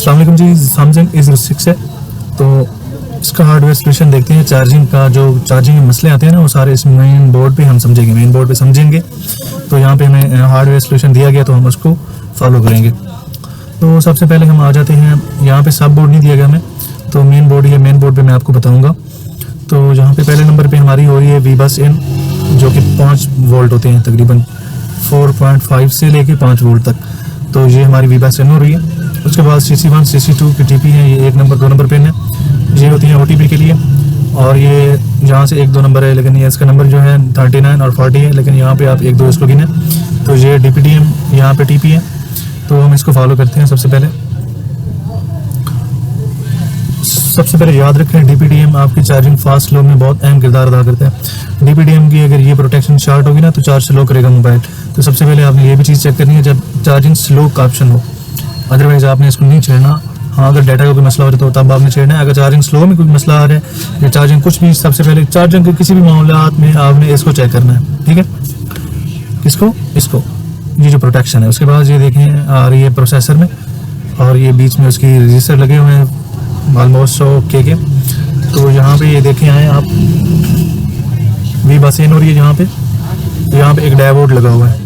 अस्सलाम वालेकुम जी, Samsung A06 है। तो इसका हार्डवेयर सोल्यूशन देखते हैं। चार्जिंग का जो चार्जिंग में मसले आते हैं ना, वो सारे इस मेन बोर्ड पे हम समझेंगे, मेन बोर्ड पे समझेंगे। तो यहाँ पे हमें हार्डवेयर सोल्यूशन दिया गया तो हम उसको फॉलो करेंगे। तो सबसे पहले हम आ जाते हैं, यहाँ पे सब बोर्ड नहीं दिया गया हमें, तो मेन बोर्ड है। मेन बोर्ड पे मैं आपको बताऊँगा। तो यहाँ पे पहले नंबर पे हमारी हो रही है VBus in, जो कि 5 वोल्ट होते हैं, तकरीबन 4.5 से लेके 5 वोल्ट तक। तो ये हमारी VBus in हो रही है। उसके बाद CC1 CC2 की TP है, ये 1 नंबर 2 नंबर पिन है, ये होती है OTP के लिए। और ये यहाँ से 1-2 नंबर है, लेकिन ये इसका नंबर जो है 39 और 40 है, लेकिन यहाँ पे आप 1-2 इसको गिने। तो ये DPDM यहाँ पे TP है, तो हम इसको फॉलो करते हैं। सबसे पहले याद रखें, DPDM आपकी चार्जिंग फास्ट स्लो में बहुत अहम किरदार अदा करता है। DPDM की अगर ये प्रोटेक्शन शॉर्ट होगी ना, तो चार्ज स्लो करेगा मोबाइल। तो सबसे पहले आपने ये भी चीज़ चेक करनी है जब चार्जिंग स्लो का ऑप्शन हो, अदरवाइज आपने इसको नहीं छेड़ना। हाँ, अगर डाटा का कोई मसला हो रहा है तो तब आपने छेड़ना है। अगर चार्जिंग स्लो में कोई मसला आ रहा है या चार्जिंग कुछ भी, सबसे पहले चार्जिंग के किसी भी मामलात में आपने इसको चेक करना है, ठीक है। इसको ये जो प्रोटेक्शन है। उसके बाद ये देखें आ रही है प्रोसेसर में, और ये बीच में उसकी रजिस्टर लगे हुए हैं ऑलमोस्ट 100 के। तो यहाँ पे ये देखें आए आप, VBus in हो रही है यहाँ पे। तो यहाँ पे एक डायोड लगा हुआ है,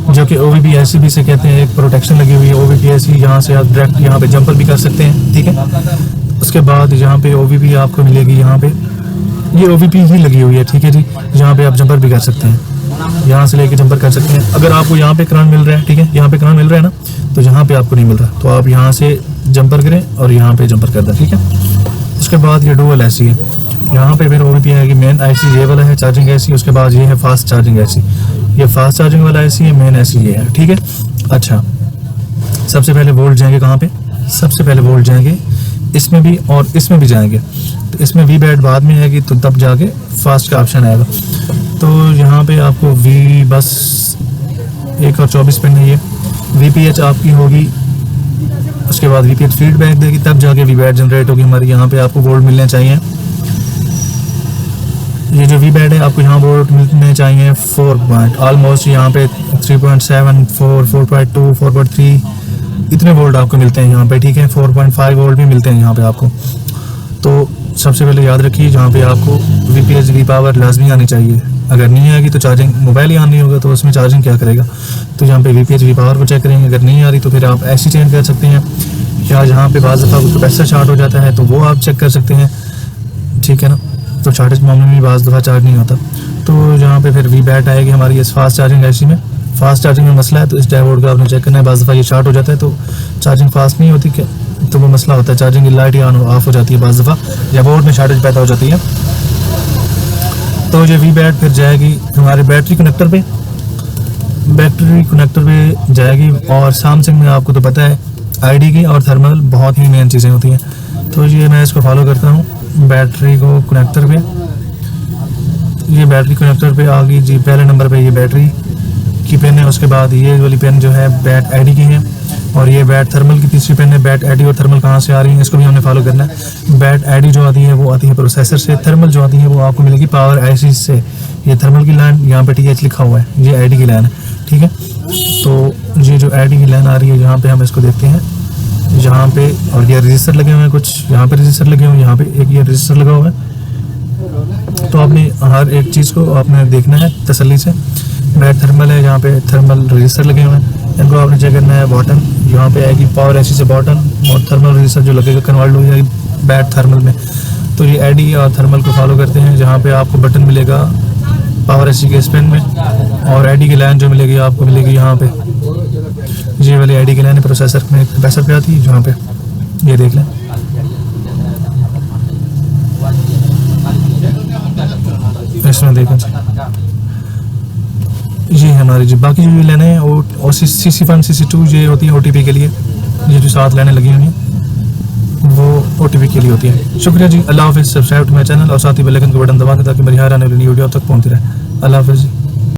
जो कि OVP IC से कहते हैं। एक प्रोटेक्शन लगी हुई है OVP IC, यहाँ से आप डायरेक्ट यहाँ पे जंपर भी कर सकते हैं, ठीक है। उसके बाद यहाँ पे OVP आपको मिलेगी, यहाँ पे ये OVP ही लगी हुई है, ठीक है जी। यहाँ पे आप जंपर भी कर सकते हैं, यहाँ से लेके जंपर कर सकते हैं। अगर आपको यहाँ पे करंट मिल रहा है, ठीक है, यहाँ पे करंट मिल रहा है ना, तो यहाँ पे आपको नहीं मिल रहा, तो आप यहाँ से जंपर करें और यहाँ पे जंपर कर दें, ठीक है। उसके बाद ये डुअल IC है, यहाँ पे फिर OVP है कि मेन IC ये वाला है चार्जिंग IC। उसके बाद ये है फास्ट चार्जिंग IC, ये फास्ट चार्जिंग वाला IC है, मेन IC ये है, ठीक है। अच्छा, सबसे पहले वोल्ट जाएंगे कहाँ पे? सबसे पहले वोल्ट जाएंगे इसमें भी और इसमें भी जाएंगे। तो इसमें VBAT बाद में आएगी, तो तब जाके फास्ट का ऑप्शन आएगा। तो यहाँ पे आपको VBus 1 और 24 पिन है, ये VPH आपकी होगी। उसके बाद VPH फीडबैक देगी, तब जाके VBAT जनरेट होगी हमारी। यहाँ पे आपको वोल्ट मिलने चाहिए। ये जो VBAT है आपको यहाँ वोल्ट मिलने चाहिए 4 पॉइंट, ऑलमोस्ट यहाँ पे 3.7, 4.2, 4.3 इतने वोल्ट आपको मिलते हैं यहाँ पे, ठीक है। 4.5 वोल्ट भी मिलते हैं यहाँ पे आपको। तो सबसे पहले याद रखिए, जहाँ पे आपको VPH V-पावर लाजमी आनी चाहिए। अगर नहीं आएगी तो चार्जिंग मोबाइल ही ऑन नहीं होगा, तो उसमें चार्जिंग क्या करेगा। तो यहाँ पे VPH V-पावर को चेक करेंगे। अगर नहीं आ रही तो फिर आप ऐसी चेंज कर सकते हैं, या जहाँ पे बाज़ दफ़ा कैपेसिटर शॉर्ट हो जाता है तो वो आप चेक कर सकते हैं, ठीक है ना। तो शॉर्टेज मामले में बाज़ दफ़ा चार्ज नहीं होता। तो यहाँ पे फिर VBAT आएगी हमारी इस फास्ट चार्जिंग IC में। फास्ट चार्जिंग में मसला है, तो इस डायोड का आपने चेक करना है। बाज़ दफ़ा ये शॉर्ट हो जाता है तो चार्जिंग फास्ट नहीं होती, क्या तो वो मसला होता है, चार्जिंग की लाइट ही ऑन ऑफ हो जाती है बाज़ दफ़ा, या बोर्ड में शॉर्टेज पैदा हो जाती है। तो ये VBAT फिर जाएगी हमारे बैटरी कनेक्टर पे जाएगी। और सैमसंग में आपको तो पता है ID की और थर्मल बहुत ही मेन चीज़ें होती हैं। तो ये मैं इसको फॉलो करता हूँ बैटरी को कनेक्टर पे। ये बैटरी कनेक्टर पे आ गई जी, पहले नंबर पे ये बैटरी की पेन है। उसके बाद ये वाली पेन जो है BAT ID की है, और ये BAT थर्मल की तीसरी पेन है। BAT ID और थर्मल कहाँ से आ रही है, इसको भी हमने फॉलो करना है। BAT ID जो आती है वो आती है प्रोसेसर से, थर्मल जो आती है वो आपको मिलेगी पावर IC से। ये थर्मल की लाइन यहाँ पे TH लिखा हुआ है, ये ID की लाइन है, ठीक है। तो ये जो ID की लाइन आ रही है, यहाँ पे हम इसको देखते हैं, यहाँ पे, और ये रजिस्टर लगे हुए हैं कुछ, यहाँ पे रजिस्टर लगे हुए हैं, यहाँ पे एक ये रजिस्टर लगा हुआ है। तो आपने हर एक चीज़ को आपने देखना है तसल्ली से। BAT थर्मल है, यहाँ पे थर्मल रजिस्टर लगे हुए हैं, इनको आपने चेक करना है। बॉटन यहाँ पे आएगी पावर IC से बॉटन, और थर्मल रजिस्टर जो लगेगा कन्वर्ट हो जाएगी BAT थर्मल में। तो ये ID और थर्मल को फॉलो करते हैं। जहाँ पे आपको बटन मिलेगा पावर IC के स्पेन में, और ID की लाइन जो मिलेगी आपको मिलेगी यहाँ पे, ये वाली ID की लाइन प्रोसेसर में कैपेसिटर पे आती है, जहाँ पे ये देख लें। इसमें देखें ये है हमारी जी। बाकी जो लाइनें हैं वो CC1 CC2 ये होती है OTP के लिए। ये जो 7 लाइनें लगी हुई हैं वो OTP के लिए होती है। शुक्रिया जी, अल्लाह हाफिज़। सब्सक्राइब टू माई चैनल और साथ ही बेल आइकन का बटन दबा दें ताकि मेरी हर आने वाली वीडियो तक पहुंचती रहे। अल्लाह हाफिज़ जी।